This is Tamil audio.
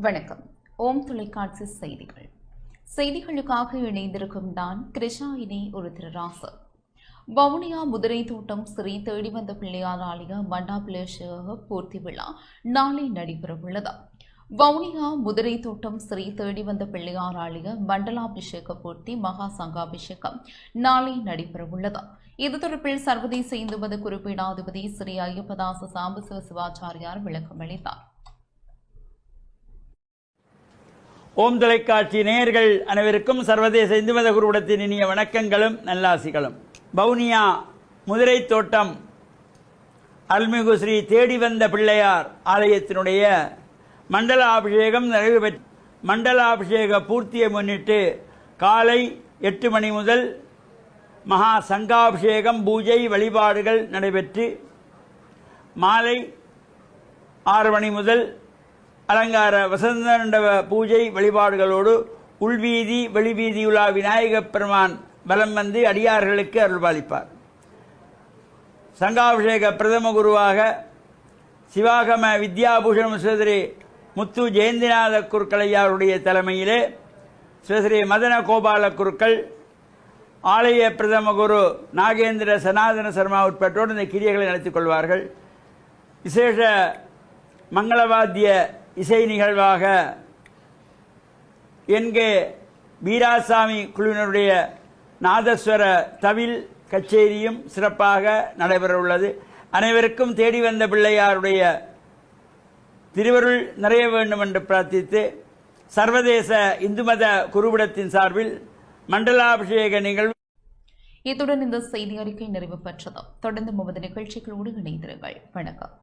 வணக்கம். ஓம் தொலைக்காட்சி செய்திகள். செய்திகளுக்காக இணைந்திருக்கும் நான் கிருஷாயினி ஒரு திருராசு. வவுனியா முதிரை தோட்டம் ஸ்ரீ தேடி வந்த பிள்ளையார் ஆலய மண்டாபிஷேக பூர்த்தி விழா நாளை நடைபெறவுள்ளது. வவுனியா முதிரை தோட்டம் ஸ்ரீ தேடி வந்த பிள்ளையார் ஆலய மண்டலாபிஷேக பூர்த்தி மகா சங்காபிஷேகம் நாளை நடைபெறவுள்ளது. இது தொடர்பில் சர்வதேச இந்து மத குறிப்பீடாதிபதி ஸ்ரீ ஐயப்பதாச சாம்பசிவ சிவாச்சாரியார் விளக்கம் அளித்தார். ஓம் தொலைக்காட்சி நேயர்கள் அனைவருக்கும் சர்வதேச இந்து மத குருவிடத்தின் இனிய வணக்கங்களும் நல்லாசிகளும். வவுனியா முதிரை தோட்டம் அருள்மிகு ஸ்ரீ தேடி வந்த பிள்ளையார் ஆலயத்தினுடைய மண்டலாபிஷேகம் நிறைவு பெற்று மண்டலாபிஷேக பூர்த்தியை முன்னிட்டு காலை 8 மணி முதல் மகா சங்காபிஷேகம் பூஜை வழிபாடுகள் நடைபெற்று மாலை 6 மணி முதல் அலங்கார வசந்த மண்டப பூஜை வழிபாடுகளோடு உள்வீதி வெளிவீதியுலா விநாயகப் பெருமான் பலம் வந்து அடியார்களுக்கு அருள்பாலிப்பார். சங்காபிஷேக பிரதம குருவாக சிவாகம வித்யாபூஷணம் ஸ்ரீ முத்து ஜெயந்திநாத குருக்களையாருடைய தலைமையிலே ஸ்ரீ மதன கோபால குருக்கள், ஆலய பிரதம குரு நாகேந்திர சனாதன சர்மா உட்பட்டோடு இந்த கிரியைகளை நடத்திக் கொள்வார்கள். விசேஷ மங்களவாத்திய இசை நிகழ்வாக என்கே வீராசாமி குழுவினருடைய நாதஸ்வர தவில் கச்சேரியும் சிறப்பாக நடைபெறவுள்ளது. அனைவருக்கும் தேடி வந்த பிள்ளையாருடைய திருவருள் நிறைய வேண்டும் என்று பிரார்த்தித்து சர்வதேச இந்து மத குருவிடத்தின் சார்பில் மண்டலாபிஷேக நிகழ்வு. இத்துடன் இந்த செய்தி அறிக்கை நிறைவு பெற்றது. தொடர்ந்து நமது நிகழ்ச்சிகளோடு இணைந்திருங்கள். வணக்கம்.